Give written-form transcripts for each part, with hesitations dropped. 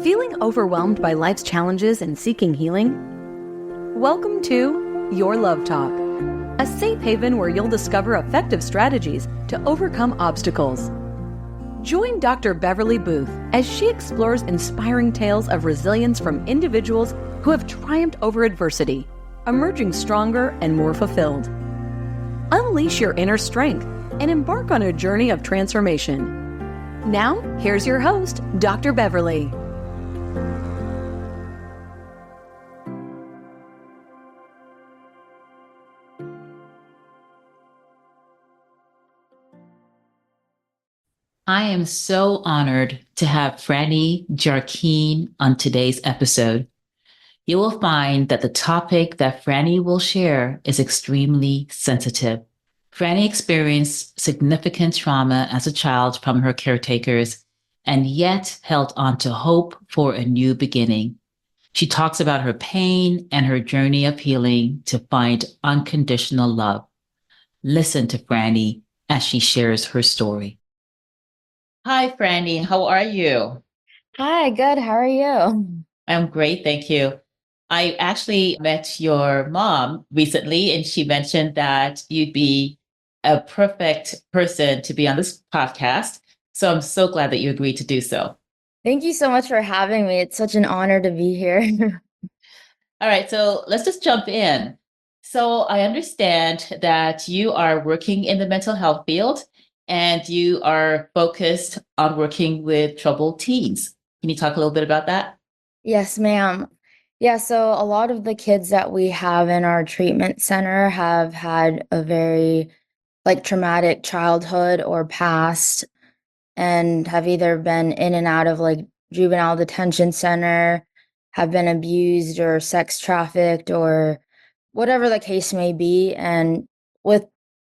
Feeling overwhelmed by life's challenges and seeking healing? Welcome to Your Love Talk, a safe haven where you'll discover effective strategies to overcome obstacles. Join Dr. Beverly Booth as she explores inspiring tales of resilience from individuals who have triumphed over adversity, emerging stronger and more fulfilled. Unleash your inner strength and embark on a journey of transformation. Now, here's your host, Dr. Beverly. I am so honored to have Franny Jarquin on today's episode. You will find that the topic that Franny will share is extremely sensitive. Franny experienced significant trauma as a child from her caretakers and yet held on to hope for a new beginning. She talks about her pain and her journey of healing to find unconditional love. Listen to Franny as she shares her story. Hi, Franny. How are you? Hi, good. How are you? I'm great, thank you. I actually met your mom recently, and she mentioned that you'd be a perfect person to be on this podcast. So I'm so glad that you agreed to do so. Thank you so much for having me. It's such an honor to be here. All right, so let's just jump in. So I understand that you are working in the mental health field and you are focused on working with troubled teens. Can you talk a little bit about that? Yes, ma'am. Yeah, so a lot of the kids that we have in our treatment center have had a very traumatic childhood or past and have either been in and out of juvenile detention center, have been abused or sex trafficked or whatever the case may be. And with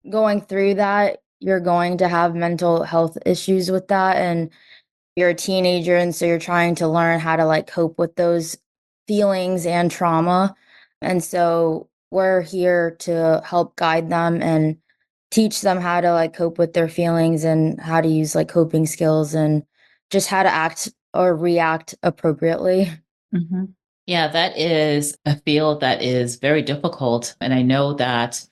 going through that, you're going to have mental health issues with that. And you're a teenager, and so you're trying to learn how to cope with those feelings and trauma. And so we're here to help guide them and teach them how to cope with their feelings and how to use coping skills and just how to act or react appropriately. hmm Yeah, that is a field that is very difficult. And I know that,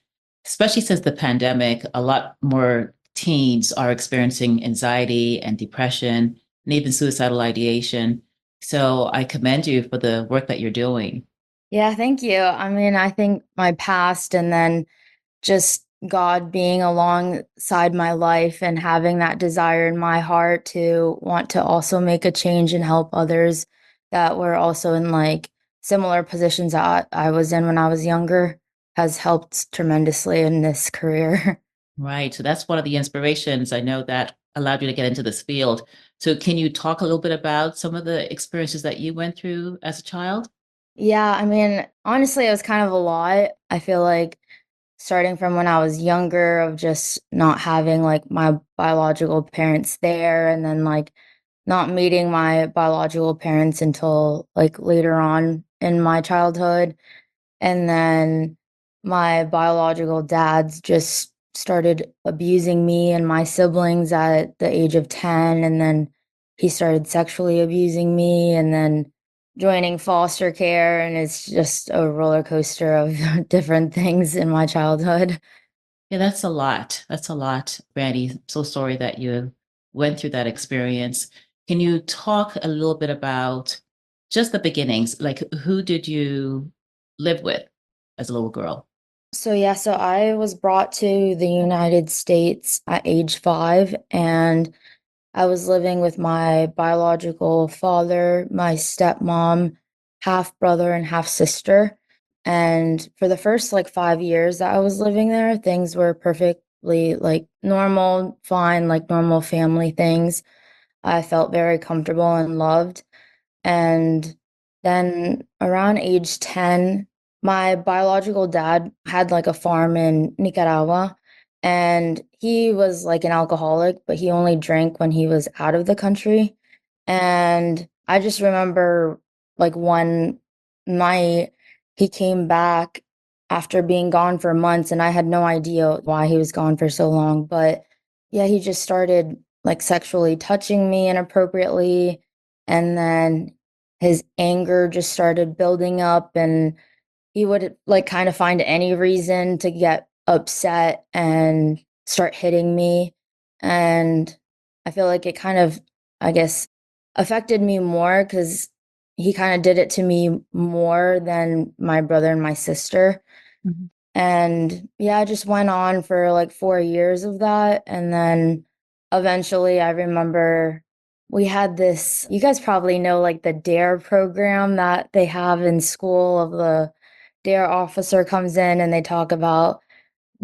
especially since the pandemic, a lot more teens are experiencing anxiety and depression and even suicidal ideation. So I commend you for the work that you're doing. Yeah, thank you. I mean, I think my past and then just God being alongside my life and having that desire in my heart to want to also make a change and help others that were also in similar positions that I was in when I was younger has helped tremendously in this career. Right. So that's one of the inspirations I know that allowed you to get into this field. So can you talk a little bit about some of the experiences that you went through as a child? Yeah, I mean, honestly, it was kind of a lot. I feel like starting from when I was younger of just not having my biological parents there and then not meeting my biological parents until later on in my childhood. And then my biological dad's just started abusing me and my siblings at the age of 10. And then he started sexually abusing me and then joining foster care. And it's just a roller coaster of different things in my childhood. Yeah, that's a lot. That's a lot, Brandy. So sorry that you went through that experience. Can you talk a little bit about just the beginnings? Like, who did you live with as a little girl? So yeah, so I was brought to the United States at age 5, and I was living with my biological father, my stepmom, half brother, and half sister. And for the first 5 years that I was living there, things were perfectly normal, fine, normal family things. I felt very comfortable and loved. And then around age 10, my biological dad had a farm in Nicaragua, and he was an alcoholic, but he only drank when he was out of the country. And I just remember one night he came back after being gone for months, and I had no idea why he was gone for so long. But yeah, he just started sexually touching me inappropriately. And then his anger just started building up, and he would, like, kind of find any reason to get upset and start hitting me, and I feel like it kind of, I guess, affected me more because he kinda did it to me more than my brother and my sister, Mhm. and, yeah, it just went on for, like, 4 years of that, and then eventually, I remember we had this, you guys probably know, like, the DARE program that they have in school, of the DARE officer comes in and they talk about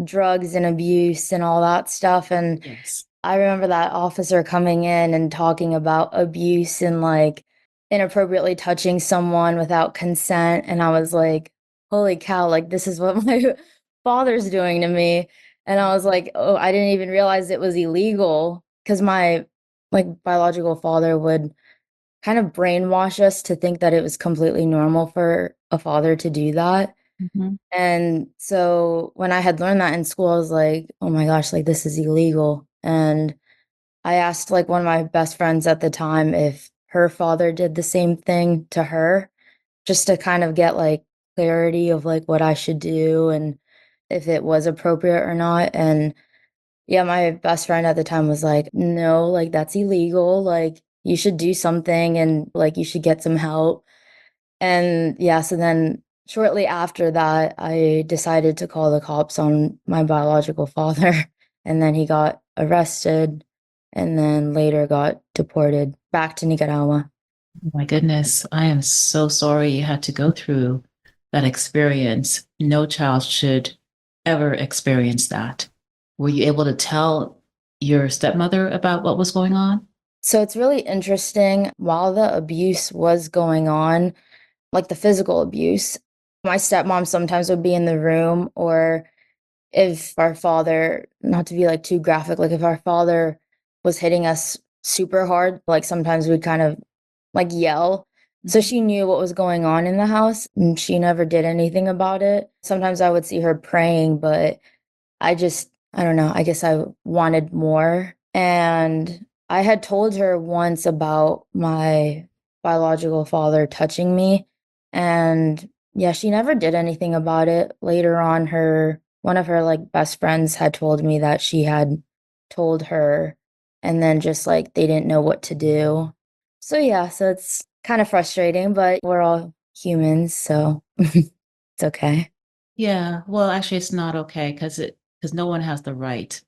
drugs and abuse and all that stuff, and Yes. I remember that officer coming in and talking about abuse and, like, inappropriately touching someone without consent, and I was like, "Holy cow, like, this is what my father's doing to me," and I was like, "Oh, I didn't even realize it was illegal because my, like, biological father would kind of brainwash us to think that it was completely normal for a father to do that, Mhm. and so when I had learned that in school, I was like, "Oh my gosh, like, this is illegal," and I asked, like, one of my best friends at the time if her father did the same thing to her, just to kind of get, like, clarity of, like, what I should do and if it was appropriate or not, and, yeah, my best friend at the time was like, "No, like, that's illegal, like, you should do something and, like, you should get some help." And, yeah, so then shortly after that, I decided to call the cops on my biological father, and then he got arrested and then later got deported back to Nicaragua. Oh my goodness. I am so sorry you had to go through that experience. No child should ever experience that. Were you able to tell your stepmother about what was going on? So it's really interesting, while the abuse was going on, like the physical abuse, my stepmom sometimes would be in the room, or if our father, not to be, like, too graphic, like, if our father was hitting us super hard, like, sometimes we'd kind of, like, yell. So Mhm. she knew what was going on in the house, and she never did anything about it. Sometimes I would see her praying, but I don't know, I guess I wanted more, and I had told her once about my biological father touching me, and, yeah, she never did anything about it. Later on, her one of her, like, best friends had told me that she had told her, and then just, like, they didn't know what to do. So, yeah, so it's kinda frustrating, but we're all humans, so it's okay. Yeah, well, actually, it's not okay because no one has the right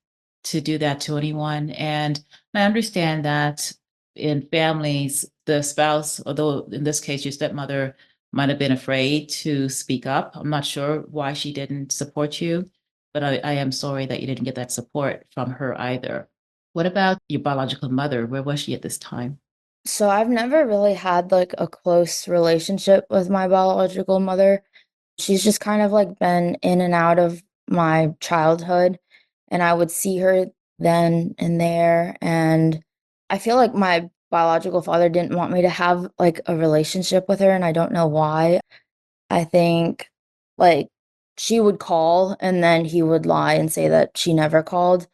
to do that to anyone. And I understand that in families, the spouse, although in this case your stepmother might have been afraid to speak up. I'm not sure why she didn't support you, but I am sorry that you didn't get that support from her either. What about your biological mother? Where was she at this time? So I've never really had, like, a close relationship with my biological mother. She's just kind of, like, been in and out of my childhood, and I would see her then and there, and I feel like my biological father didn't want me to have, like, a relationship with her, and I don't know why. I think, like, she would call, and then he would lie and say that she never called,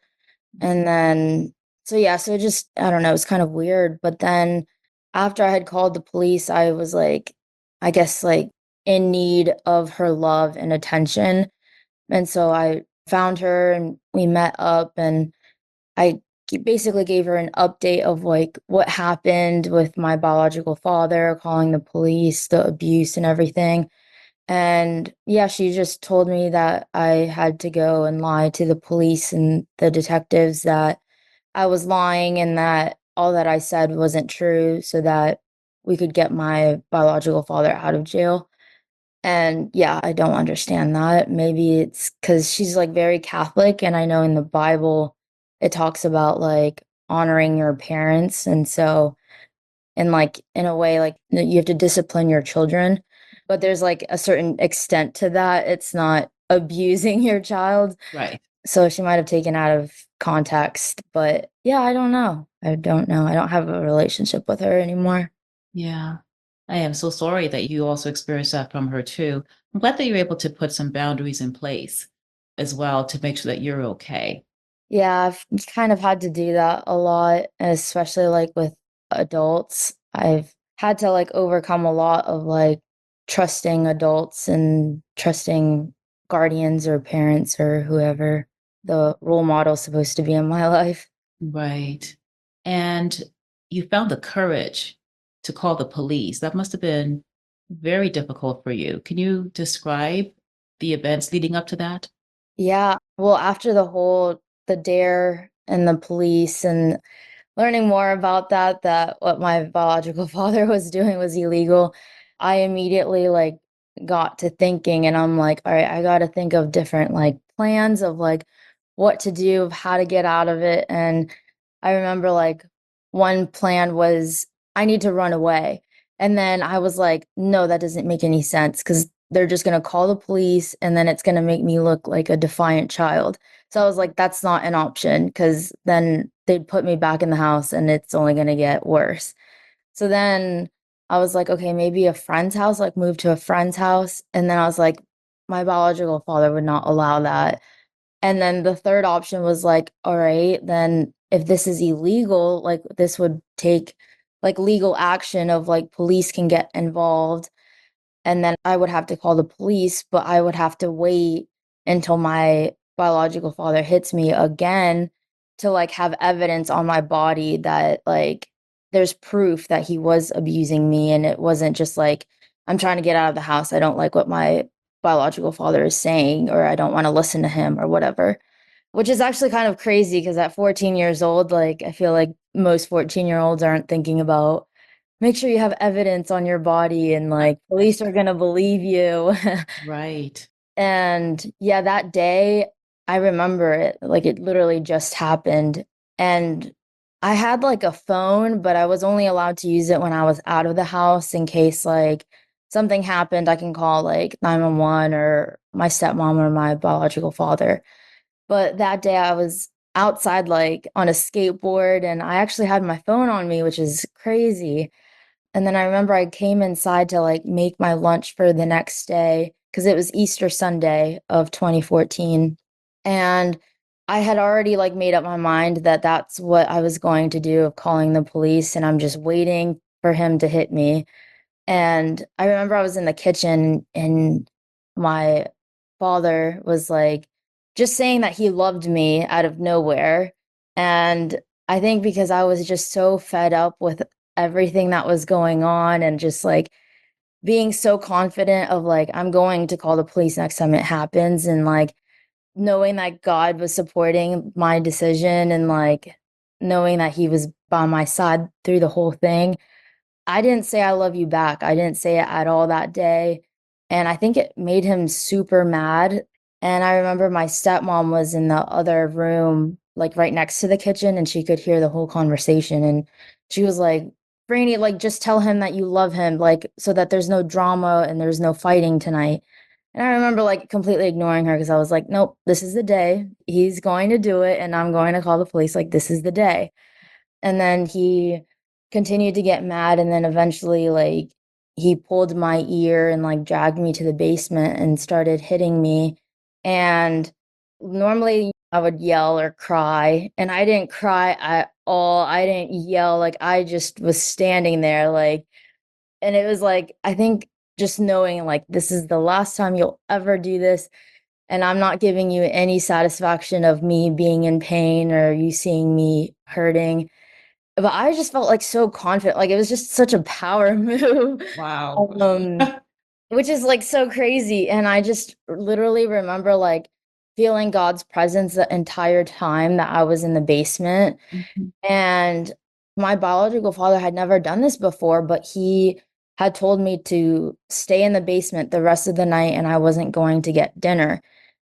and then so, yeah, so it just, I don't know, it's kind of weird, but then after I had called the police, I was, like, I guess, like, in need of her love and attention, and so I found her and we met up, and I basically gave her an update of, like, what happened with my biological father, calling the police, the abuse and everything, and, yeah, she just told me that I had to go and lie to the police and the detectives that I was lying and that all that I said wasn't true so that we could get my biological father out of jail. And, yeah, I don't understand that. Maybe it's because she's, like, very Catholic, and I know in the Bible, it talks about, like, honoring your parents, and so, and, like, in a way, like, you have to discipline your children, but there's, like, a certain extent to that. It's not abusing your child. Right. So she might have taken out of context, but, yeah, I don't know. I don't know. I don't have a relationship with her anymore. Yeah. I am so sorry that you also experienced that from her too. I'm glad that you're able to put some boundaries in place as well to make sure that you're okay. Yeah, I've kind of had to do that a lot, especially, like, with adults. I've had to like overcome a lot of like trusting adults and trusting guardians or parents or whoever the role model is supposed to be in my life. Right. And you found the courage to call the police. That must have been very difficult for you. Can you describe the events leading up to that? Yeah. Well, after the dare and the police and learning more about that what my biological father was doing was illegal, I immediately like got to thinking and I'm like, all right, I got to think of different like plans of like what to do, of how to get out of it. And I remember like one plan was I need to run away. And then I was like, no, that doesn't make any sense because they're just going to call the police and then it's going to make me look like a defiant child. So I was like, that's not an option because then they'd put me back in the house and it's only going to get worse. So then I was like, okay, maybe a friend's house, like move to a friend's house. And then I was like, my biological father would not allow that. And then the third option was like, all right, then if this is illegal, like this would take like legal action of like police can get involved and then I would have to call the police, but I would have to wait until my biological father hits me again to like have evidence on my body that like there's proof that he was abusing me and it wasn't just like I'm trying to get out of the house. I don't like what my biological father is saying or I don't want to listen to him or whatever. Which is actually kind of crazy because at 14 years old, like I feel like most 14-year-olds aren't thinking about make sure you have evidence on your body and like police are gonna believe you. Right. And yeah, that day I remember it like it literally just happened. And I had like a phone, but I was only allowed to use it when I was out of the house in case like something happened. I can call like 911 or my stepmom or my biological father. But that day I was outside like on a skateboard and I actually had my phone on me, which is crazy. And then I remember I came inside to like make my lunch for the next day because it was Easter Sunday of 2014. And I had already like made up my mind that that's what I was going to do of calling the police and I'm just waiting for him to hit me. And I remember I was in the kitchen and my father was like just saying that he loved me out of nowhere. And I think because I was just so fed up with everything that was going on and just like being so confident of like, I'm going to call the police next time it happens. And like knowing that God was supporting my decision and like knowing that he was by my side through the whole thing I didn't say I love you back. I didn't say it at all that day, and I think it made him super mad, and I remember my stepmom was in the other room, like, right next to the kitchen, and she could hear the whole conversation, and she was like, "Franny, like, just tell him that you love him, like, so that there's no drama and there's no fighting tonight." And I remember, like, completely ignoring her because I was like, "Nope, this is the day. He's going to do it, and I'm going to call the police, like, this is the day." And then he continued to get mad, and then eventually, like, he pulled my ear and, like, dragged me to the basement and started hitting me, and normally, I would yell or cry, and I didn't cry at all, I didn't yell, like, I just was standing there, like and it was, like, I think just knowing, like, this is the last time you'll ever do this, and I'm not giving you any satisfaction of me being in pain or you seeing me hurting. But I just felt, like, so confident, like, it was just such a power move, Wow. um, which is, like, so crazy, and I just literally remember, like, feeling God's presence the entire time that I was in the basement, Mhm. and my biological father had never done this before, but he had told me to stay in the basement the rest of the night, and I wasn't going to get dinner.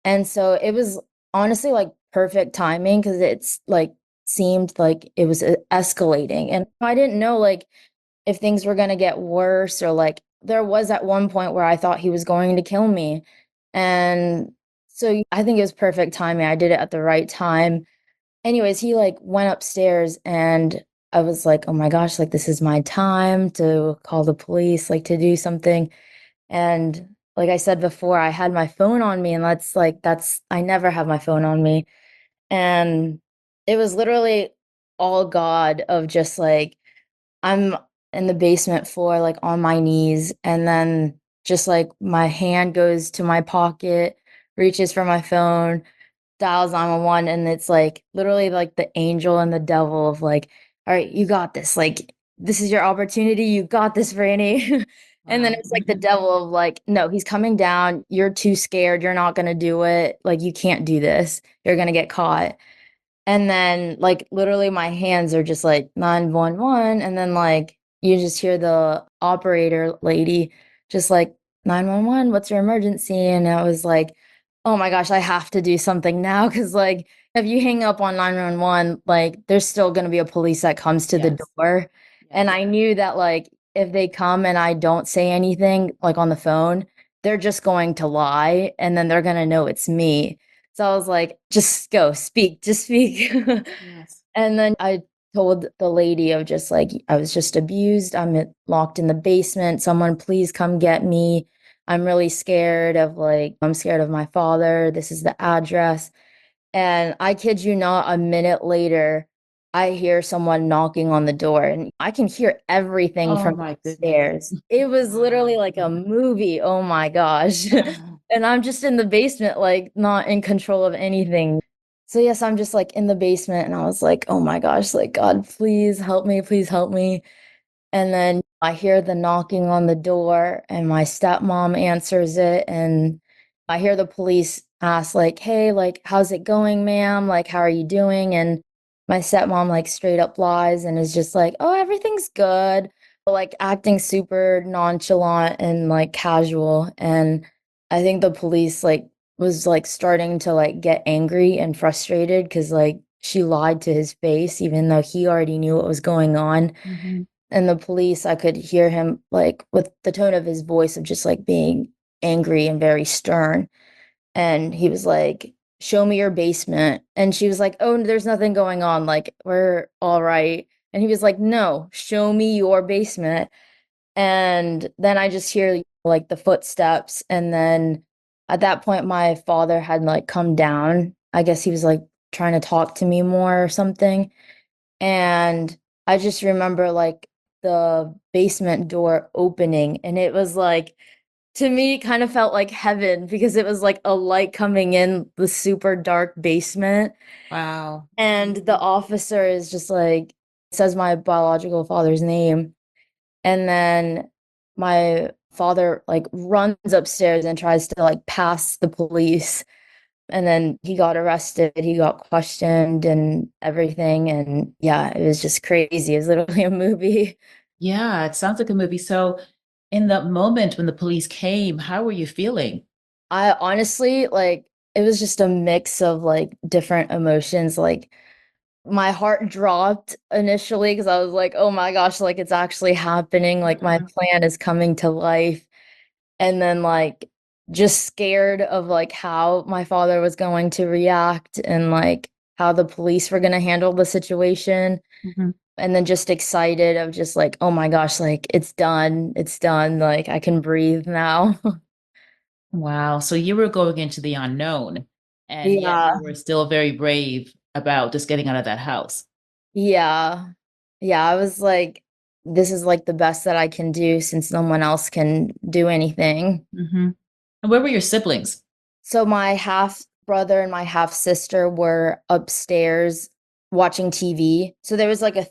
And so it was honestly, like, perfect timing because it's, like, seemed like it was, escalating, and I didn't know, like, if things were gonna get worse or, like there was at one point where I thought he was going to kill me, and so I think it was perfect timing, I did it at the right time. Anyways, he, like, went upstairs, and I was like, "Oh my gosh, like, this is my time to call the police, like, to do something." And like I said before, I had my phone on me, and that's I never have my phone on me. And it was literally all God of just like, I'm in the basement floor, like on my knees. And then just like my hand goes to my pocket, reaches for my phone, dials 911, and it's like literally like the angel and the devil of like, all right, you got this. Like, this is your opportunity. You got this, Franny. And then Wow. it's like the devil of like, no, he's coming down. You're too scared. You're not going to do it. Like, you can't do this. You're going to get caught. And then, like, literally my hands are just like 911. And then, like, you just hear the operator lady just like, 911, what's your emergency? And I was like, oh my gosh, I have to do something now. Cause, like, if you hang up on 911, like, there's still going to be a police that comes to the Yes. door. And Yes. I knew that, like, if they come and I don't say anything, like, on the phone, they're just going to lie. And then they're going to know it's me. So I was like, just go, speak, just speak. Yes. And then I told the lady of just like, I was just abused. Locked in the basement. Someone please come get me. I'm really scared of like, I'm scared of my father. This is the address. And I kid you not, a minute later, I hear someone knocking on the door and I can hear everything Oh from my goodness. upstairs. It was literally Wow. like a movie. Oh my gosh. And I'm just in the basement, like not in control of anything. So yes, I'm just like in the basement and I was like, oh my gosh, like God, please help me, please help me. And then I hear the knocking on the door, and my stepmom answers it. And I hear the police ask, like, hey, like, how's it going, ma'am? Like, how are you doing? And my stepmom, like, straight up lies and is just like, oh, everything's good. But, like, acting super nonchalant and like casual. And I think the police, like, was like starting to like get angry and frustrated because like she lied to his face, even though he already knew what was going on. Mhm. And the police, I could hear him like with the tone of his voice of just like being angry and very stern. And he was like, show me your basement. And she was like, oh, there's nothing going on. Like, we're all right. And he was like, no, show me your basement. And then I just hear like the footsteps. And then at that point, my father had like come down. I guess he was like trying to talk to me more or something. And I just remember like the basement door opening, and it was like, to me, it kind of felt like heaven because it was like a light coming in the super dark basement. Wow. And the officer is just like, says my biological father's name. And then my father like runs upstairs and tries to like pass the police. And then he got arrested, he got questioned and everything. And yeah, it was just crazy. It was literally a movie. Yeah, it sounds like a movie. So, in the moment when the police came, how were you feeling? I honestly like it was just a mix of like different emotions. Like my heart dropped initially because I was like, oh my gosh, like it's actually happening. Like my Mhm. plan is coming to life. And then like just scared of like how my father was going to react and like how the police were going to handle the situation. Mhm. And then just excited of just like, oh my gosh, like it's done, like I can breathe now. Wow. So you were going into the unknown, and yet Yeah, you were still very brave about just getting out of that house. yeah, yeah. I was like, this is like the best that I can do since no one else can do anything. Hmm. And where were your siblings? So my half brother and my half sister were upstairs watching TV. So there was like a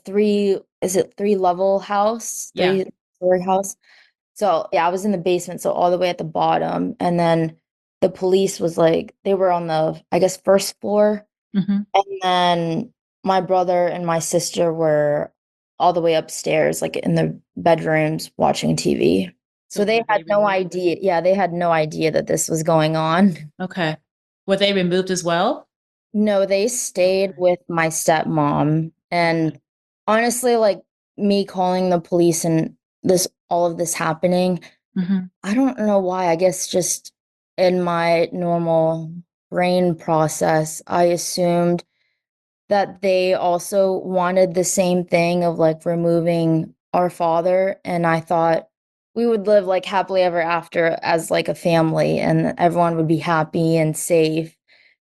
is it three level house, Yeah. three-story house. So yeah, I was in the basement, so all the way at the bottom. And then the police was like, they were on the, I guess, first floor. Hmm. And then my brother and my sister were all the way upstairs, like in the bedrooms watching TV. So So they were had they no removed? idea. Yeah, they had no idea that this was going on. Okay. Were they removed as well? No, they stayed Okay. with my stepmom. Okay. And honestly, like me calling the police and all of this happening, Hmm. I don't know why. I guess just in my normal brain process, I assumed that they also wanted the same thing of like removing our father. And I thought we would live like happily ever after as like a family and everyone would be happy and safe.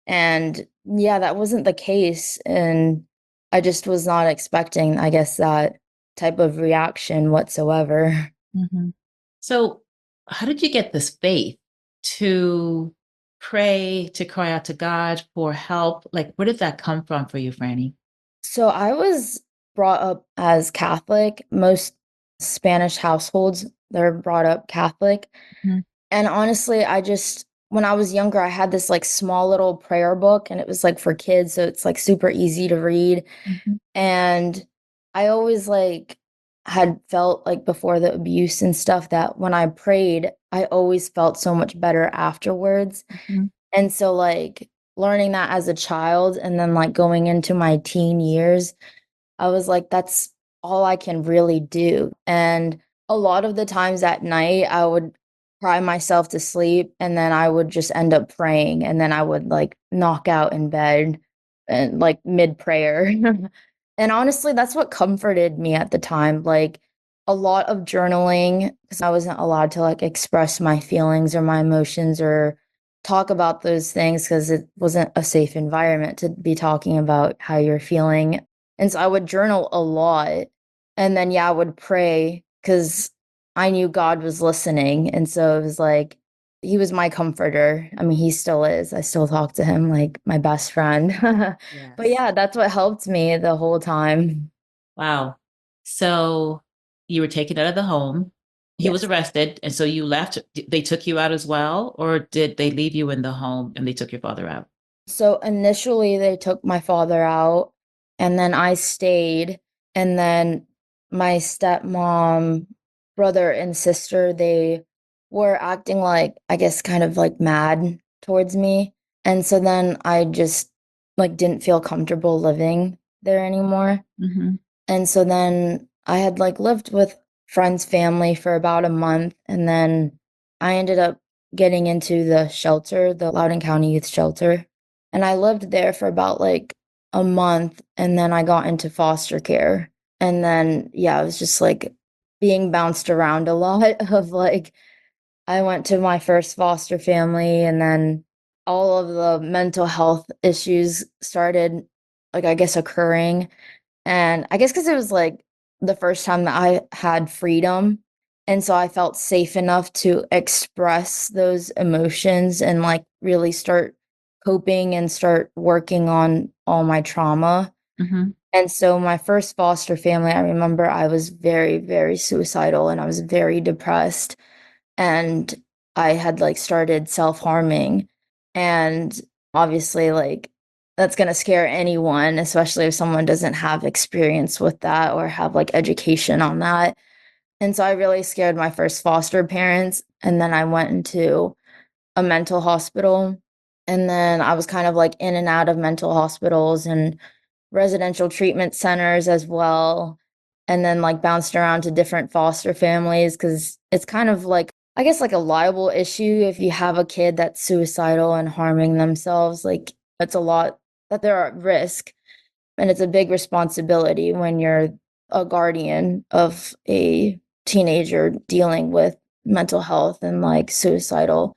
And yeah, that wasn't the case. And I just was not expecting, I guess, that. type of reaction whatsoever. Mhm. So, how did you get this faith to pray, to cry out to God for help? Like, where did that come from for you, Franny? So I was brought up as Catholic. Most Spanish households, they're brought up Catholic. Mhm, And honestly, I just when I was younger, I had this like small little prayer book and it was like for kids, so it's like super easy to read. mhm, And I always like had felt like before the abuse and stuff that when I prayed, I always felt so much better afterwards. mhm, And so like learning that as a child and then like going into my teen years, I was like, that's all I can really do. And a lot of the times at night, I would cry myself to sleep and then I would just end up praying and then I would like knock out in bed and like mid prayer. And honestly, that's what comforted me at the time. Like a lot of journaling, because I wasn't allowed to like express my feelings or my emotions or talk about those things because it wasn't a safe environment to be talking about how you're feeling, and so I would journal a lot, and then, yeah, I would pray because I knew God was listening, and so it was like he was my comforter. I mean, he still is. I still talk to him like my best friend. But yes. yeah, that's what helped me the whole time. Wow. So you were taken out of the home. He was Yes. arrested, and so you left. They took you out as well, or did they leave you in the home and they took your father out? So initially they took my father out and then I stayed, and then my stepmom, brother and sister, they were acting like I guess kind of like mad towards me. And so then I just like didn't feel comfortable living there anymore. Hmm. And so then I had like lived with friends' family for about a month and then I ended up getting into the shelter, the Loudoun County Youth Shelter. And I lived there for about like a month and then I got into foster care. And then yeah, it was just like being bounced around a lot of like I went to my first foster family and then all of the mental health issues started like I guess occurring, and I guess because it was, like, the first time that I had freedom, and so I felt safe enough to express those emotions and, like, really start coping and start working on all my trauma. Hmm. And so my first foster family, I remember I was very, very suicidal, and I was very depressed, and I had, like, started self-harming, and obviously, like, that's gonna scare anyone, especially if someone doesn't have experience with that or have, like, education on that, and so I really scared my first foster parents, and then I went into a mental hospital, and then I was kind of, like, in and out of mental hospitals and residential treatment centers as well, and then, like, bounced around to different foster families because it's kind of like, I guess, like a liable issue if you have a kid that's suicidal and harming themselves, like, that's a lot that they're at risk, and it's a big responsibility when you're a guardian of a teenager dealing with mental health and, like, suicidal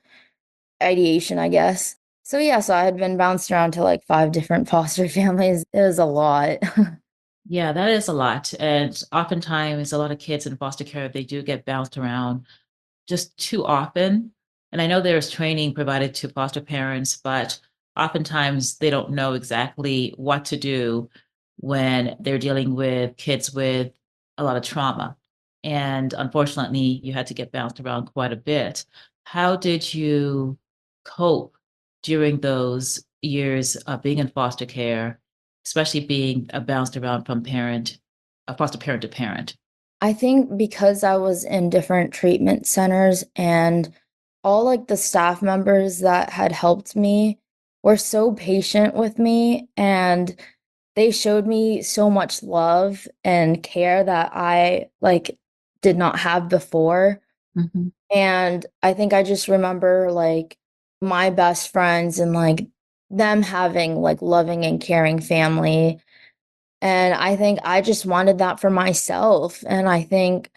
ideation, I guess. So, yeah, so I had been bounced around to, like, 5 different foster families. It was a lot. Yeah, that is a lot. And oftentimes, a lot of kids in foster care, they do get bounced around just too often. And I know there's training provided to foster parents, but oftentimes they don't know exactly what to do when they're dealing with kids with a lot of trauma. And unfortunately, you had to get bounced around quite a bit. How did you cope during those years of being in foster care, especially being bounced around from foster parent to parent? I think because I was in different treatment centers and all like the staff members that had helped me were so patient with me and they showed me so much love and care that I like did not have before. Mhm. And I think I just remember like my best friends and like them having like loving and caring family, and I think I just wanted that for myself, and I think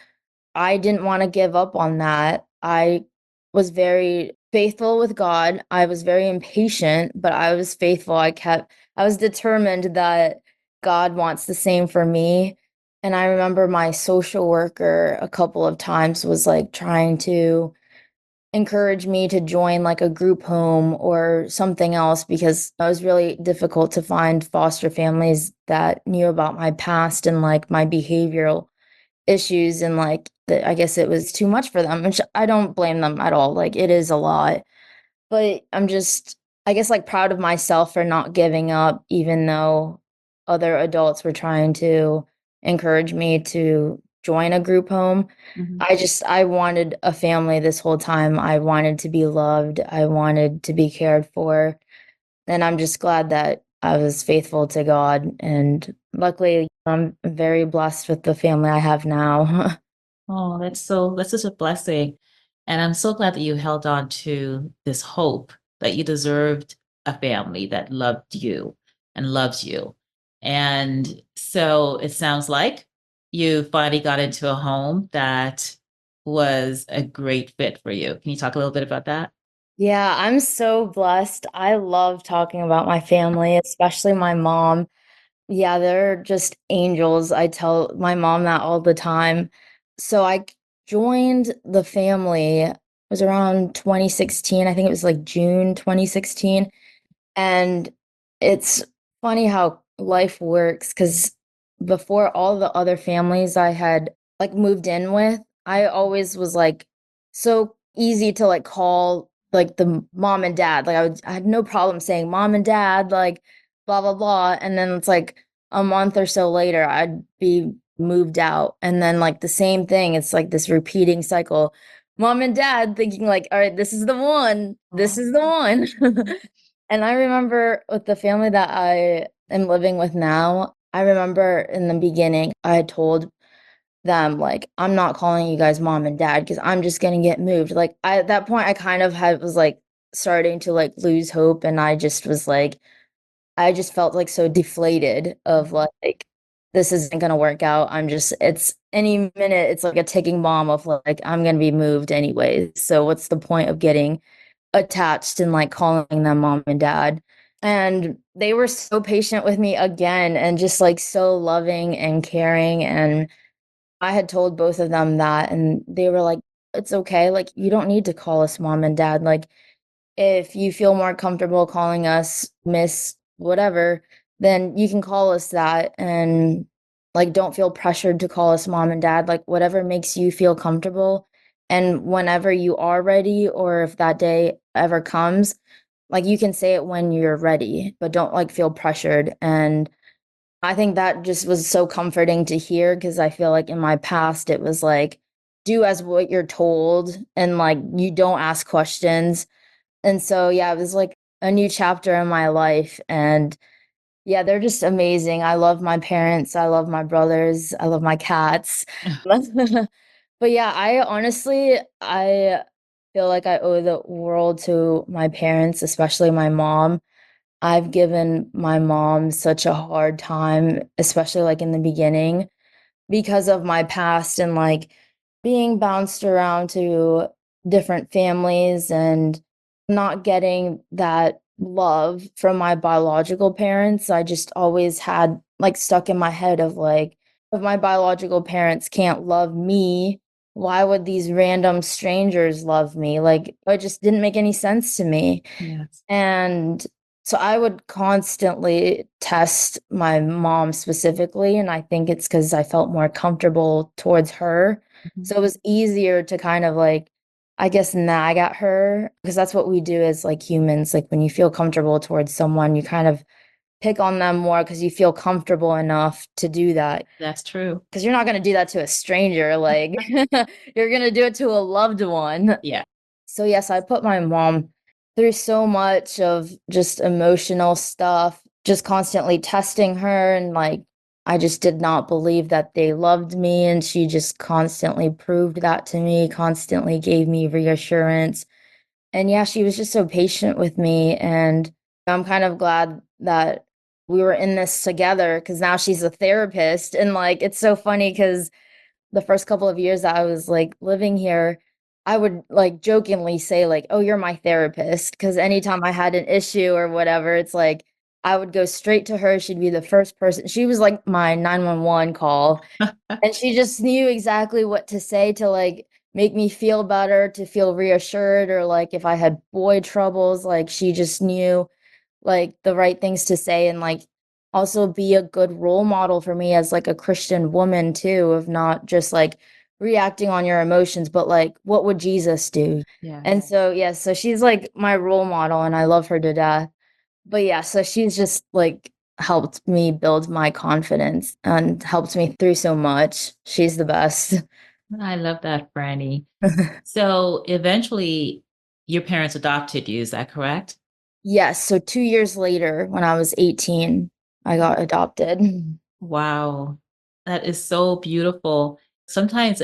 I didn't wanna give up on that. I was very faithful with God, I was very impatient, but I was faithful, I was determined that God wants the same for me, And I remember my social worker a couple of times was like trying to encourage me to join like a group home or something else because it was really difficult to find foster families that knew about my past and like my behavioral issues and like I guess it was too much for them, which I don't blame them at all. Like it is a lot. But I'm just, I guess, like proud of myself for not giving up, even though other adults were trying to encourage me to join a group home. Mhm. I wanted a family this whole time. I wanted to be loved. I wanted to be cared for. And I'm just glad that I was faithful to God. And luckily, I'm very blessed with the family I have now. Oh, that's such a blessing. And I'm so glad that you held on to this hope that you deserved a family that loved you and loves you. And so it sounds like you finally got into a home that was a great fit for you. Can you talk a little bit about that? Yeah, I'm so blessed. I love talking about my family, especially my mom. Yeah, they're just angels. I tell my mom that all the time. So joined the family, it was around 2016. I think it was like June 2016. And it's funny how life works because before all the other families I had like moved in with, I always was like so easy to like call like the mom and dad. Like I had no problem saying mom and dad, like blah blah blah. And then it's like a month or so later, I'd be moved out. And then like the same thing, it's like this repeating cycle. Mom and dad thinking like, all right, this is the one. This Oh. is the one. And I remember with the family that I am living with now, I remember in the beginning, I told them, like, I'm not calling you guys mom and dad because I'm just gonna get moved. Like, at that point, I kind of was like starting to like lose hope. And I just was like, I just felt like so deflated of like, this isn't gonna work out. It's any minute, it's like a ticking bomb of like, I'm gonna be moved anyways. So what's the point of getting attached and like calling them mom and dad. And they were so patient with me again and just like so loving and caring. And I had told both of them that, and they were like, it's okay. Like, you don't need to call us mom and dad. Like, if you feel more comfortable calling us Miss whatever, then you can call us that. And like, don't feel pressured to call us mom and dad. Like, whatever makes you feel comfortable. And whenever you are ready, or if that day ever comes, like, you can say it when you're ready, but don't like feel pressured. And I think that just was so comforting to hear because I feel like in my past, it was like, do as what you're told and like you don't ask questions. And so, yeah, it was like a new chapter in my life. And yeah, they're just amazing. I love my parents. I love my brothers. I love my cats. But yeah, I feel like I owe the world to my parents, especially my mom. I've given my mom such a hard time, especially like in the beginning because of my past and like being bounced around to different families and not getting that love from my biological parents. I just always had like stuck in my head of like, if my biological parents can't love me, why would these random strangers love me? Like, it just didn't make any sense to me. Yes. And so I would constantly test my mom specifically, and I think it's because I felt more comfortable towards her. Mhm. So it was easier to kind of like, I guess, nag at her because that's what we do as like humans. Like when you feel comfortable towards someone, you kind of pick on them more because you feel comfortable enough to do that. That's true. Because you're not going to do that to a stranger. Like you're going to do it to a loved one. Yeah. So yes, I put my mom through so much of just emotional stuff, just constantly testing her and like I just did not believe that they loved me and she just constantly proved that to me, constantly gave me reassurance. And yeah, she was just so patient with me and I'm kind of glad that we were in this together because now she's a therapist and like it's so funny because the first couple of years that I was like living here, I would like jokingly say like, "Oh, you're my therapist," because anytime I had an issue or whatever, it's like I would go straight to her. She'd be the first person. She was like my 911 call. And she just knew exactly what to say to like make me feel better, to feel reassured, or like if I had boy troubles, like she just knew like the right things to say, and like also be a good role model for me as like a Christian woman too, of not just like reacting on your emotions, but like what would Jesus do? Yeah. And so yeah, so she's like my role model and I love her to death. But yeah, so she's just like helped me build my confidence and helped me through so much. She's the best. I love that, Franny. So eventually your parents adopted you, is that correct? Yes, so 2 years later, when I was 18, I got adopted. Wow. That is so beautiful. Sometimes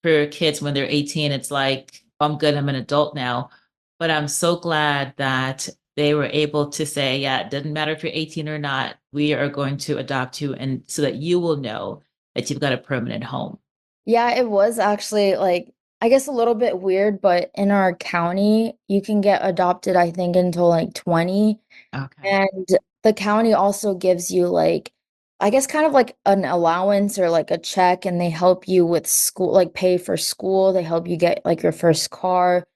for kids when they're 18, it's like, I'm good, I'm an adult now. But I'm so glad that they were able to say, yeah, it doesn't matter if you're 18 or not, we are going to adopt you and so that you will know that you've got a permanent home. Yeah, it was actually like, I guess a little bit weird, but in our county, you can get adopted, I think, until like 20. Okay. And the county also gives you like, I guess kind of like an allowance or like a check, and they help you with school, like pay for school. They help you get like your first car.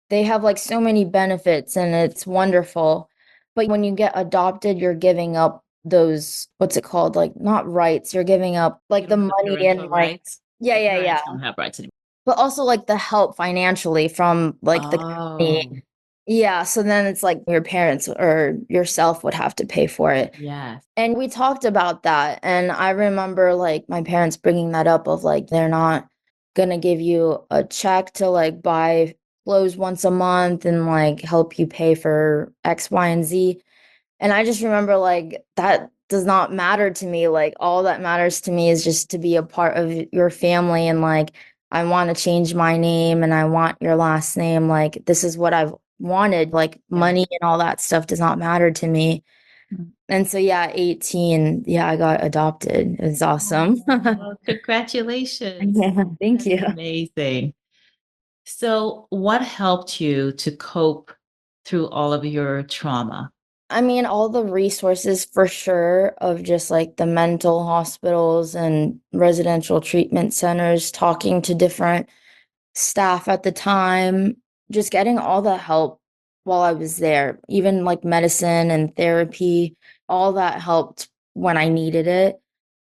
They have like so many benefits and it's wonderful. But when you get adopted, you're giving up those, what's it called? Like not rights. You're giving up You like the don't have the money and parental like, rights. yeah, The yeah, yeah. parents don't have rights anymore. But also like the help financially from like the county. Oh, Yeah, so then it's like your parents or yourself would have to pay for it. yes. And we talked about that, and I remember, like, my parents bringing that up of, like, they're not gonna give you a check to, like, buy clothes once a month and, like, help you pay for X, Y, and Z. And I just remember, like, that does not matter to me, like, all that matters to me is just to be a part of your family, and, like, I wanna change my name and I want your last name, like, this is what I've wanted, like, Yeah. money and all that stuff does not matter to me. Mm. And so, yeah, 18, yeah, I got adopted. It was awesome. Oh, congratulations. Yeah, thank That's you. amazing. So, what helped you to cope through all of your trauma? I mean, all the resources for sure of just like the mental hospitals and residential treatment centers, talking to different staff at the time, just getting all the help while I was there, even like medicine and therapy, all that helped when I needed it.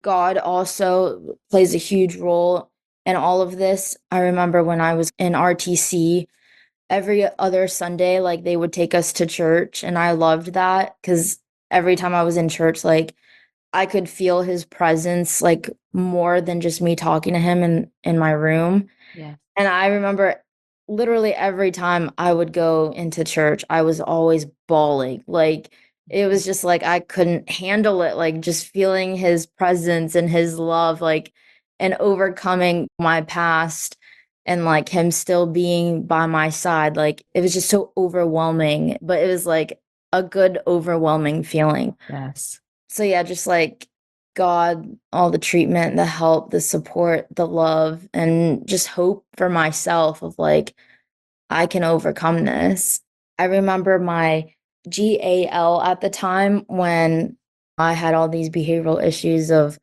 God also plays a huge role in all of this. I remember when I was in RTC, every other Sunday, like they would take us to church, and I loved that because every time I was in church, like I could feel his presence like more than just me talking to him in my room. Yeah. And I remember literally every time I would go into church, I was always bawling. Like, it was just like I couldn't handle it, like, just feeling his presence and his love, like, and overcoming my past and, like, him still being by my side, like, it was just so overwhelming, but it was, like, a good overwhelming feeling. Yes. So, yeah, just, like, God, all the treatment, the help, the support, the love, and just hope for myself of like, I can overcome this. I remember my GAL at the time when I had all these behavioral issues of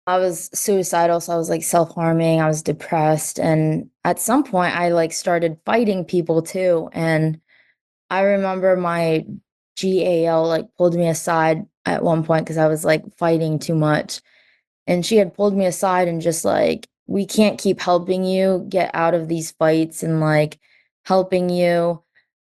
I was suicidal, so I was like self-harming, I was depressed, and at some point I like started fighting people too. And I remember my GAL like pulled me aside at one point because I was like fighting too much. And she had pulled me aside and just like, "We can't keep helping you get out of these fights and, like, helping you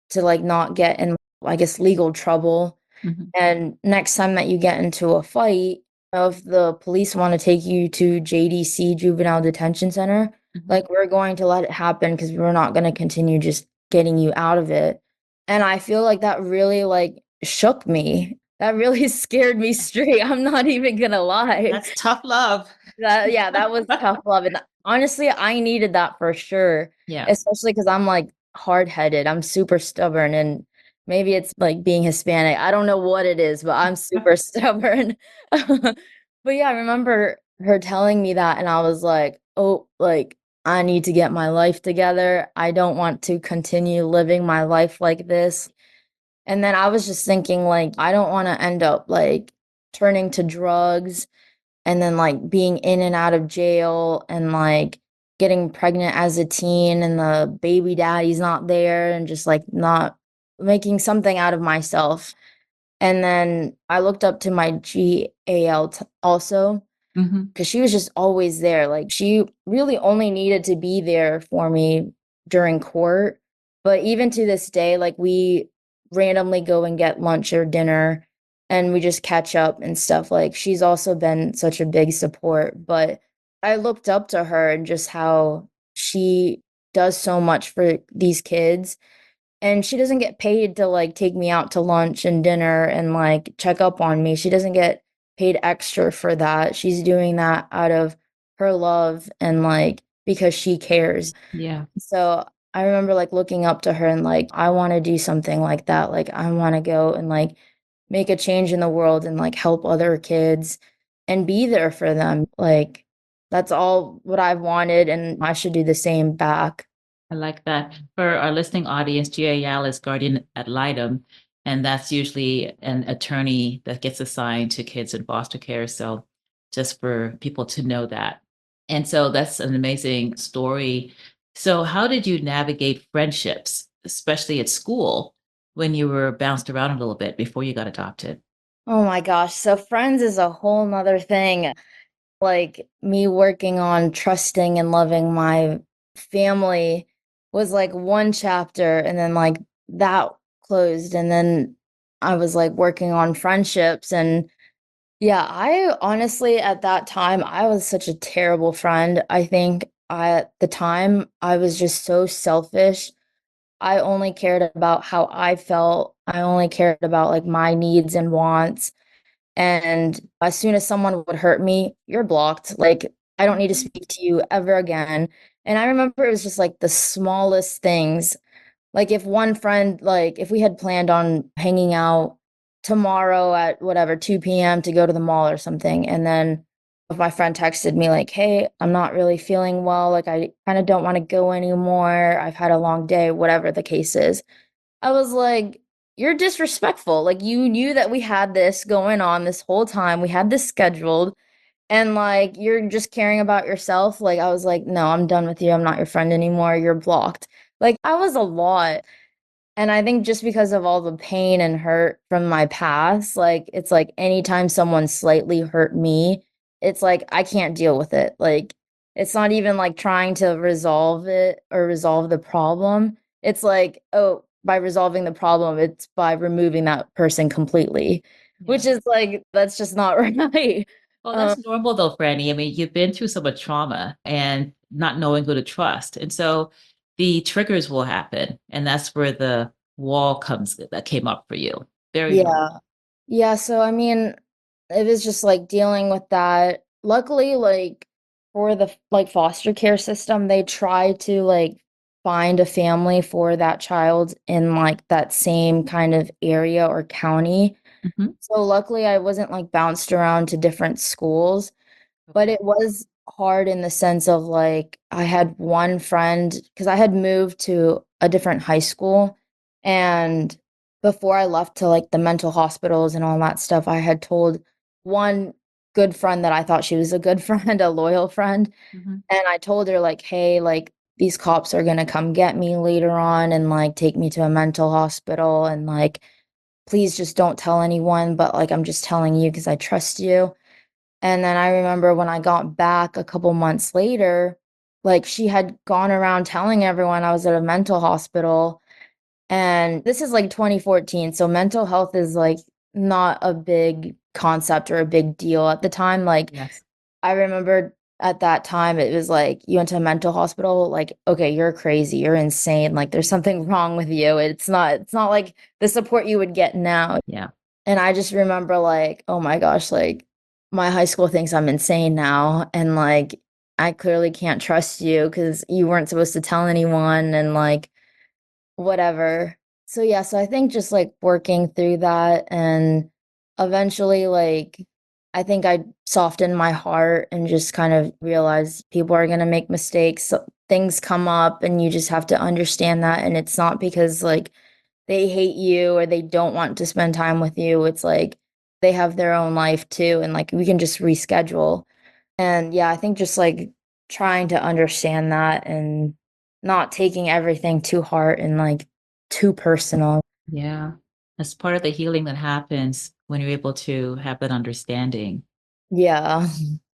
to, like, not get in, I guess, legal trouble. Mhm. And next time that you get into a fight, if the police wanna take you to JDC, Juvenile Detention Center, Mhm. like, we're going to let it happen because 'cause we're not gonna continue just getting you out of it." And I feel like that really, like, shook me. That really scared me straight, I'm not even gonna lie. That's tough love. That yeah, that was tough love, and honestly, I needed that for sure, Yeah. especially because 'cause I'm, like, hard-headed, I'm super stubborn, and maybe it's, like, being Hispanic, I don't know what it is, but I'm super stubborn. But, yeah, I remember her telling me that, and I was like, "Oh, like, I need to get my life together, I don't want to continue living my life like this." And then I was just thinking, like, I don't want to end up like turning to drugs and then like being in and out of jail and like getting pregnant as a teen and the baby daddy's not there and just like not making something out of myself. And then I looked up to my GAL also Hmm. because she was just always there. Like she really only needed to be there for me during court. But even to this day, like we randomly go and get lunch or dinner and we just catch up and stuff. Like she's also been such a big support. But I looked up to her and just how she does so much for these kids, and she doesn't get paid to like take me out to lunch and dinner and like check up on me. She doesn't get paid extra for that. She's doing that out of her love and like because she cares. Yeah. So I remember like looking up to her and like I want to do something like that. Like I want to go and like make a change in the world and like help other kids and be there for them. Like that's all what I've wanted, and I should do the same back. I like that. For our listening audience, GAL is guardian ad litem, and that's usually an attorney that gets assigned to kids in foster care. So, just for people to know that. And so, that's an amazing story. So, how did you navigate friendships, especially at school, when you were bounced around a little bit before you got adopted? Oh my gosh. So friends is a whole nother thing. Like me working on trusting and loving my family was like one chapter, and then like that closed, and then I was like working on friendships. And yeah, I honestly at that time I was such a terrible friend. I think at the time I was just so selfish. I only cared about how I felt. I only cared about like my needs and wants. And as soon as someone would hurt me, you're blocked. Like, I don't need to Mhm. speak to you ever again. And I remember it was just like the smallest things. Like, if one friend, like, if we had planned on hanging out tomorrow at whatever, 2 p.m. to go to the mall or something. And then if my friend texted me, like, hey, I'm not really feeling well. Like, I kind of don't want to go anymore. I've had a long day, whatever the case is. I was like, "You're disrespectful. Like, you knew that we had this going on this whole time. We had this scheduled, and, like, you're just caring about yourself." Like, I was like, "No, I'm done with you. I'm not your friend anymore. You're blocked." Like, I was a lot. And I think just because of all the pain and hurt from my past, like, it's like anytime someone slightly hurt me, it's like I can't deal with it. Like, it's not even like trying to resolve it or resolve the problem. It's like, oh, by resolving the problem, it's by removing that person completely, which Yeah. is like, that's just not right. Well, Um, that's normal though, Franny. I mean, you've been through so much trauma and not knowing who to trust. And so the triggers will happen. And that's where the wall comes that came up for you. Very yeah. normal. Yeah, so I mean, it was just like dealing with that. Luckily, like for the like foster care system, they try to like find a family for that child in like that same kind of area or county. Hmm. So luckily, I wasn't like bounced around to different schools. But Okay. it was hard in the sense of, like, I had one friend because I had moved to a different high school, and before I left to, like, the mental hospitals and all that stuff, I had told one good friend that I thought she was a good friend, a loyal friend, Hmm. and I told her, like, "Hey, like, these cops are gonna come get me later on and, like, take me to a mental hospital, and, like, please just don't tell anyone, but, like, I'm just telling you because I trust you." And then I remember when I got back a couple months later, like, she had gone around telling everyone I was at a mental hospital, and this is, like, 2014, so mental health is, like, not a big concept or a big deal at the time. Like, Yes. I remember at that time, it was like, "You went to a mental hospital? Like, okay, you're crazy, you're insane, like, there's something wrong with you." It's not like the support you would get now. Yeah. And I just remember like, oh my gosh, like my high school thinks I'm insane now. And like, I clearly can't trust you because you weren't supposed to tell anyone and like whatever. So yeah, so I think just like working through that and eventually like I think I softened my heart and just kind of realized people are going to make mistakes. So things come up and you just have to understand that, and it's not because like they hate you or they don't want to spend time with you. It's like they have their own life too, and like we can just reschedule. And yeah, I think just like trying to understand that and not taking everything too hard and like too personal. Yeah. That's part of the healing that happens when you're able to have that understanding. Yeah.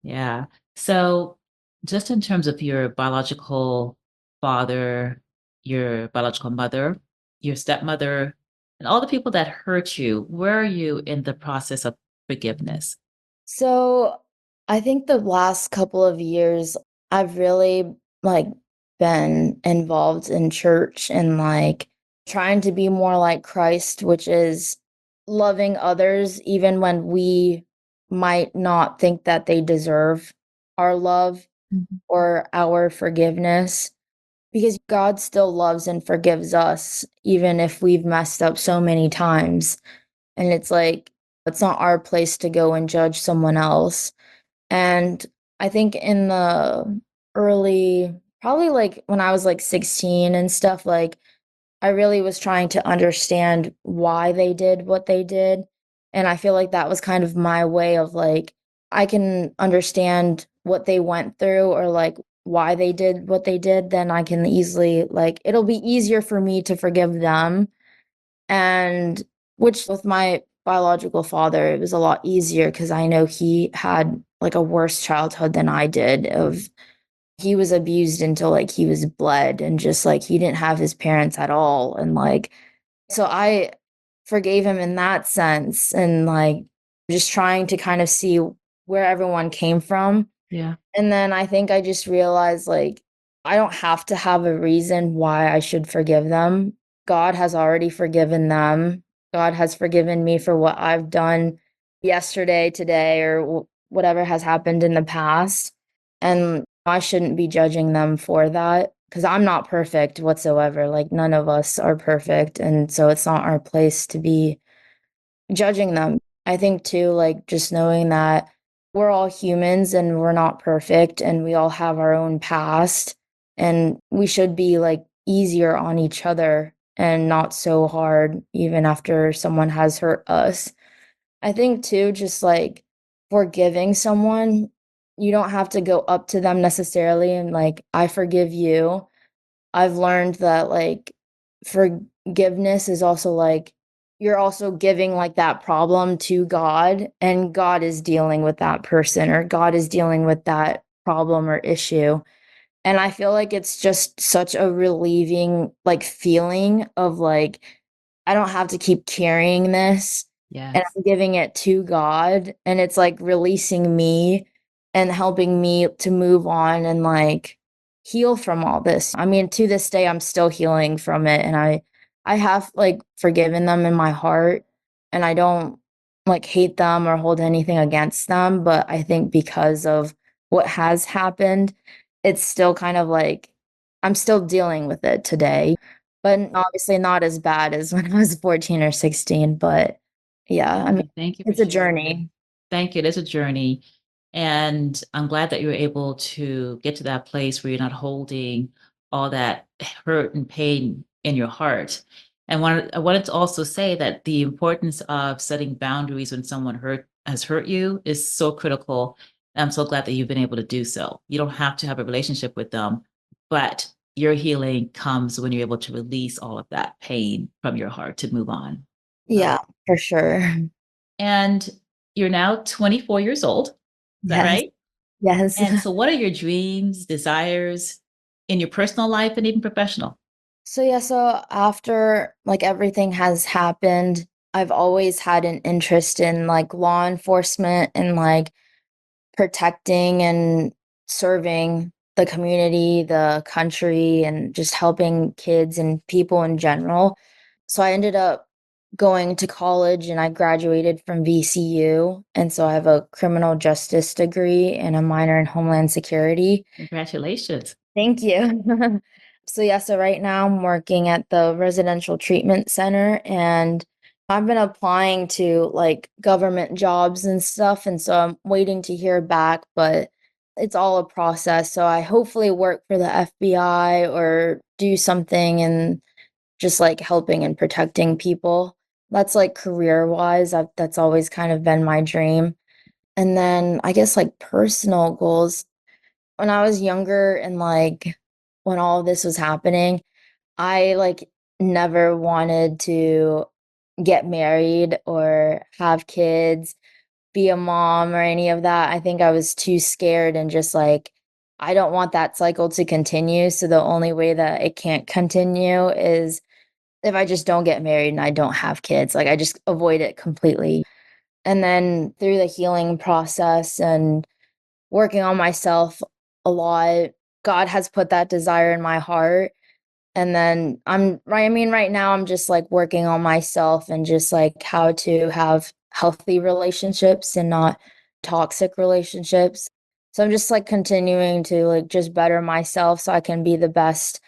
Yeah. So, just in terms of your biological father, your biological mother, your stepmother, and all the people that hurt you, where are you in the process of forgiveness? So I think the last couple of years, I've really like been involved in church and like trying to be more like Christ, which is loving others even when we might not think that they deserve our love Mhm. or our forgiveness. Because God still loves and forgives us, even if we've messed up so many times. And it's like, it's not our place to go and judge someone else. And I think in the early, probably like when I was like 16 and stuff, like I really was trying to understand why they did what they did. And I feel like that was kind of my way of like, I can understand what they went through or like why they did what they did, then I can easily, like, it'll be easier for me to forgive them. And which with my biological father, it was a lot easier because I know he had like a worse childhood than I did of he was abused until like he was bled and just like he didn't have his parents at all and like so I forgave him in that sense and like just trying to kind of see where everyone came from. Yeah. And then I think I just realized, like, I don't have to have a reason why I should forgive them. God has already forgiven them. God has forgiven me for what I've done yesterday, today, or whatever has happened in the past. And I shouldn't be judging them for that because I'm not perfect whatsoever. Like, none of us are perfect. And so it's not our place to be judging them. I think too, like just knowing that we're all humans and we're not perfect and we all have our own past and we should be like easier on each other and not so hard even after someone has hurt us. I think too, just like forgiving someone, you don't have to go up to them necessarily and like, I forgive you. I've learned that, like, forgiveness is also, like you're also giving, like, that problem to God, and God is dealing with that person, or God is dealing with that problem or issue, and I feel like it's just such a relieving, like, feeling of, like, I don't have to keep carrying this, and Yes. I'm giving it to God, and it's, like, releasing me and helping me to move on and, like, heal from all this. I mean, to this day, I'm still healing from it, and I have, like, forgiven them in my heart, and I don't, like, hate them or hold anything against them, but I think because of what has happened, it's still kind of like I'm still dealing with it today. But obviously not as bad as when I was 14 or 16, but yeah, I mean, Thank you for it's a sharing. journey. Thank you. It is a journey. And I'm glad that you were able to get to that place where you're not holding all that hurt and pain in your heart. And I wanted to also say that the importance of setting boundaries when someone has hurt you is so critical. I'm so glad that you've been able to do so. You don't have to have a relationship with them, but your healing comes when you're able to release all of that pain from your heart to move on. Yeah, for sure. And you're now 24 years old. Is that Yes, right? yes. And so, what are your dreams, desires in your personal life and even professional? So, yeah, so after, like, everything has happened, I've always had an interest in, like, law enforcement and, like, protecting and serving the community, the country, and just helping kids and people in general. So I ended up going to college and I graduated from VCU. And so I have a criminal justice degree and a minor in homeland security. Congratulations. Thank you. So yeah, so right now I'm working at the residential treatment center and I've been applying to like government jobs and stuff and so I'm waiting to hear back, but it's all a process. So I hopefully work for the FBI or do something and just like helping and protecting people. That's like career wise, that's always kind of been my dream. And then I guess like personal goals, when I was younger and like when all of this was happening, I like never wanted to get married or have kids, be a mom or any of that. I think I was too scared and just like, I don't want that cycle to continue. So the only way that it can't continue is if I just don't get married and I don't have kids. Like I just avoid it completely. And then through the healing process and working on myself a lot, God has put that desire in my heart. And then I mean, right now I'm just like working on myself and just like how to have healthy relationships and not toxic relationships. So I'm just like continuing to like just better myself so I can be the best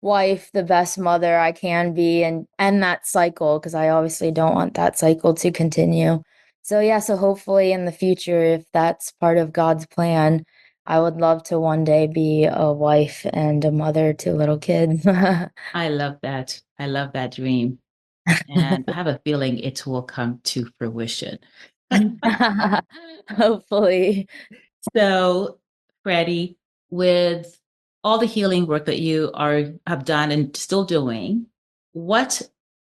wife, the best mother I can be and end that cycle because I obviously don't want that cycle to continue. So yeah, so hopefully in the future, if that's part of God's plan, I would love to one day be a wife and a mother to little kids. I love that. I love that dream. And I have a feeling it will come to fruition. Hopefully. So, Freddie, with all the healing work that you have done and still doing, what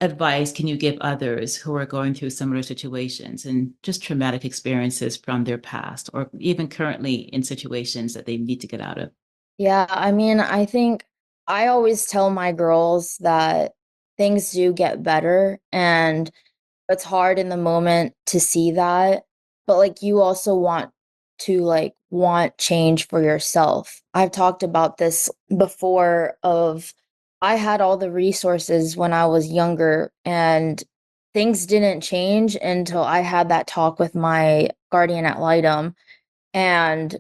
advice can you give others who are going through similar situations and just traumatic experiences from their past, or even currently in situations that they need to get out of? Yeah, I mean, I think I always tell my girls that things do get better and it's hard in the moment to see that, but, like, you also want to, like, want change for yourself. I've talked about this before of I had all the resources when I was younger, and things didn't change until I had that talk with my guardian ad litem, and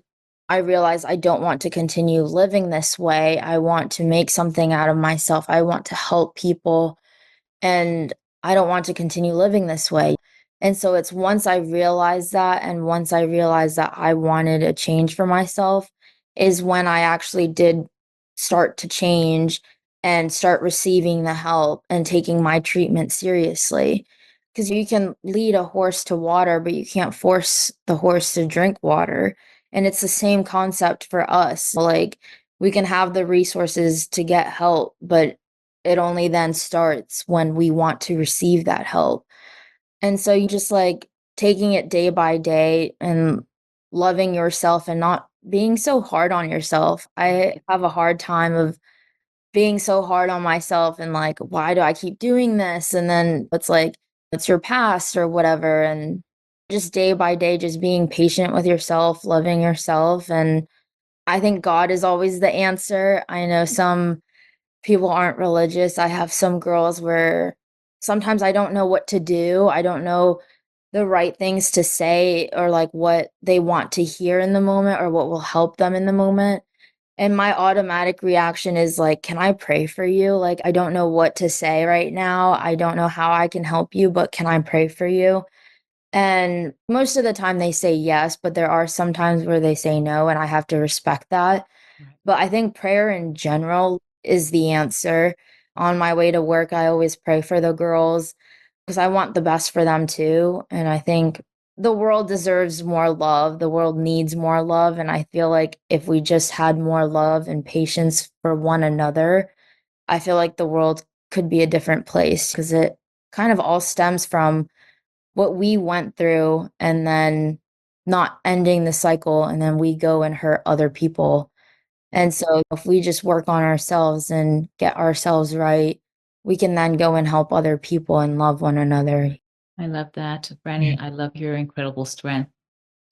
I realized I don't want to continue living this way. I want to make something out of myself. I want to help people and I don't want to continue living this way. And so it's once I realized that and once I realized that I wanted a change for myself is when I actually did start to change and start receiving the help and taking my treatment seriously. Because you can lead a horse to water, but you can't force the horse to drink water. And it's the same concept for us. Like, we can have the resources to get help, but it only then starts when we want to receive that help. And so you just like taking it day by day and loving yourself and not being so hard on yourself. I have a hard time of being so hard on myself and like, why do I keep doing this? And then it's like, it's your past or whatever. And just day by day, just being patient with yourself, loving yourself. And I think God is always the answer. I know some people aren't religious. I have some girls where sometimes I don't know what to do. I don't know the right things to say or like what they want to hear in the moment or what will help them in the moment. And my automatic reaction is like, "Can I pray for you? Like, I don't know what to say right now. I don't know how I can help you, but can I pray for you?" And most of the time they say yes, but there are some times where they say no, and I have to respect that. Right. But I think prayer in general is the answer. On my way to work, I always pray for the girls because I want the best for them too. And I think the world deserves more love. The world needs more love. And I feel like if we just had more love and patience for one another, I feel like the world could be a different place because it kind of all stems from what we went through and then not ending the cycle and then we go and hurt other people. And so if we just work on ourselves and get ourselves right, we can then go and help other people and love one another. I love that, Franny. Mm. I love your incredible strength.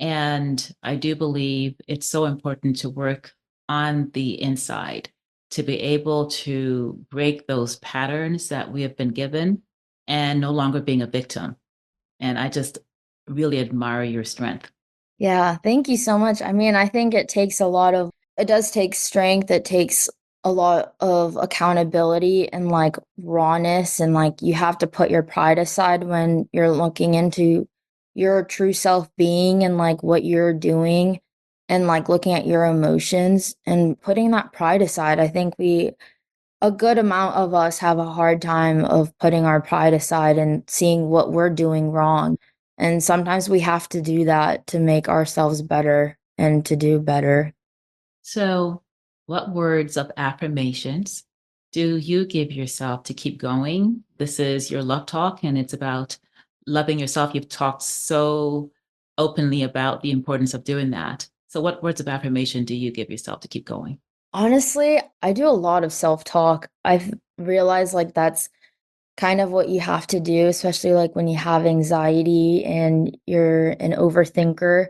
And I do believe it's so important to work on the inside to be able to break those patterns that we have been given and no longer being a victim. And I just really admire your strength. Yeah, thank you so much. I mean, I think it does take strength. It takes a lot of accountability and like rawness and like you have to put your pride aside when you're looking into your true self being and like what you're doing and like looking at your emotions and putting that pride aside. I think we a good amount of us have a hard time of putting our pride aside and seeing what we're doing wrong. And sometimes we have to do that to make ourselves better and to do better. So, what words of affirmations do you give yourself to keep going? This is your love talk, and it's about loving yourself. You've talked so openly about the importance of doing that. So, what words of affirmation do you give yourself to keep going? Honestly, I do a lot of self-talk. I've realized like that's kind of what you have to do, especially like when you have anxiety and you're an overthinker.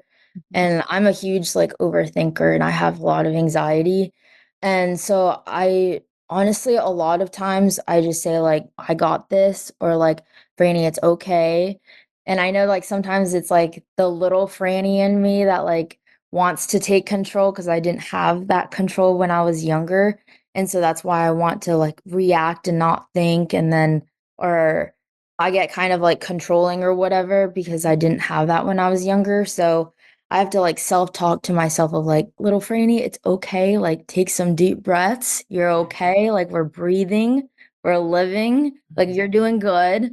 And I'm a huge like overthinker and I have a lot of anxiety. And so I honestly, a lot of times I just say like, I got this, or like, Franny, it's okay. And I know like sometimes it's like the little Franny in me that like wants to take control because I didn't have that control when I was younger. And so that's why I want to like react and not think. And then, or I get kind of like controlling or whatever because I didn't have that when I was younger. So I have to like self-talk to myself of like, little Franny, it's okay. Like take some deep breaths. You're okay. Like we're breathing, we're living, like you're doing good.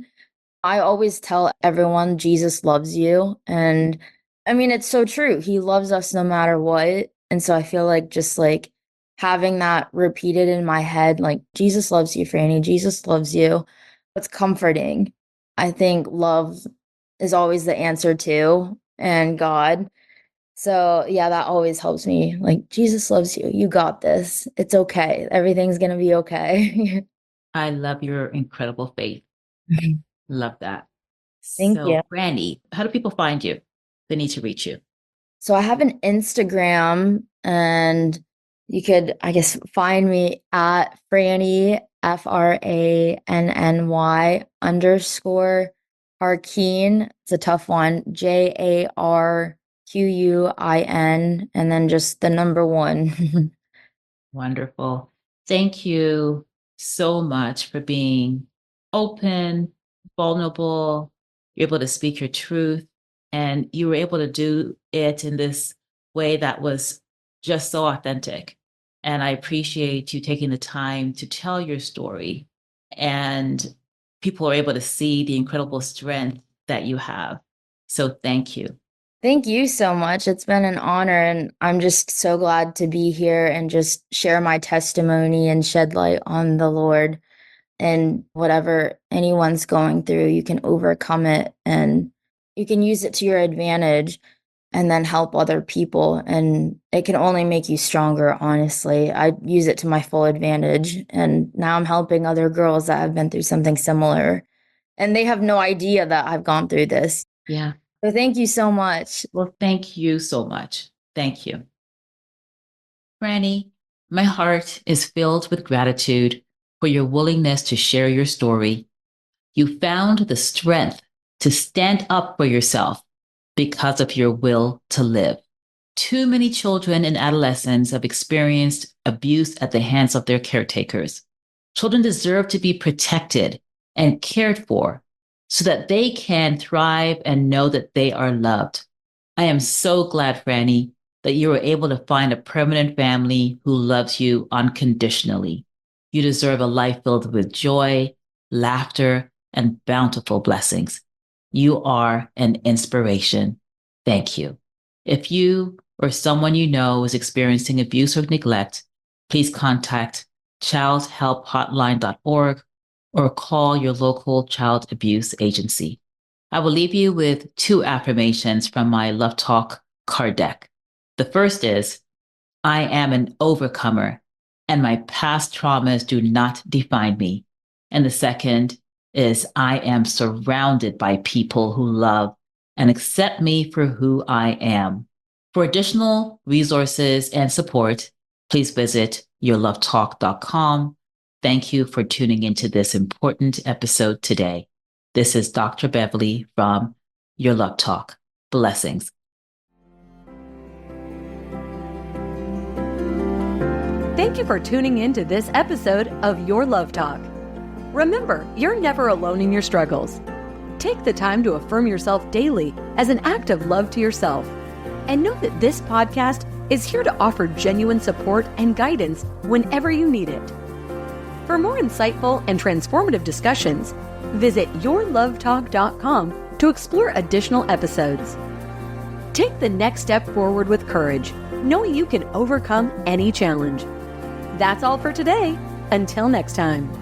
I always tell everyone Jesus loves you. And I mean, it's so true. He loves us no matter what. And so I feel like just like having that repeated in my head, like, Jesus loves you, Franny, Jesus loves you. It's comforting. I think love is always the answer too, and God. So yeah, that always helps me. Like, Jesus loves you. You got this. It's okay. Everything's going to be okay. I love your incredible faith. Love that. Thank you. So, Brandy, how do people find you? They need to reach you. So I have an Instagram, and you could, I guess, find me at Franny, FRANNY _Jarquin. It's a tough one. JARQUIN, and then just the number one. Wonderful. Thank you so much for being open, vulnerable. You're able to speak your truth, and you were able to do it in this way that was just so authentic. And I appreciate you taking the time to tell your story. And people are able to see the incredible strength that you have. So thank you. Thank you so much. It's been an honor, and I'm just so glad to be here and just share my testimony and shed light on the Lord. And whatever anyone's going through, you can overcome it and you can use it to your advantage and then help other people. And it can only make you stronger, honestly. I use it to my full advantage. And now I'm helping other girls that have been through something similar. And they have no idea that I've gone through this. Yeah. So thank you so much. Well, thank you so much. Thank you. Franny, my heart is filled with gratitude for your willingness to share your story. You found the strength to stand up for yourself because of your will to live. Too many children and adolescents have experienced abuse at the hands of their caretakers. Children deserve to be protected and cared for so that they can thrive and know that they are loved. I am so glad, Franny, that you were able to find a permanent family who loves you unconditionally. You deserve a life filled with joy, laughter, and bountiful blessings. You are an inspiration. Thank you. If you or someone you know is experiencing abuse or neglect, please contact childhelphotline.org or call your local child abuse agency. I will leave you with 2 affirmations from my Love Talk card deck. The first is, I am an overcomer and my past traumas do not define me. And the second is, I am surrounded by people who love and accept me for who I am. For additional resources and support, please visit yourlovetalk.com. Thank you for tuning into this important episode today. This is Dr. Beverly from Your Love Talk. Blessings. Thank you for tuning in to this episode of Your Love Talk. Remember, you're never alone in your struggles. Take the time to affirm yourself daily as an act of love to yourself. And know that this podcast is here to offer genuine support and guidance whenever you need it. For more insightful and transformative discussions, visit yourlovetalk.com to explore additional episodes. Take the next step forward with courage, knowing you can overcome any challenge. That's all for today. Until next time.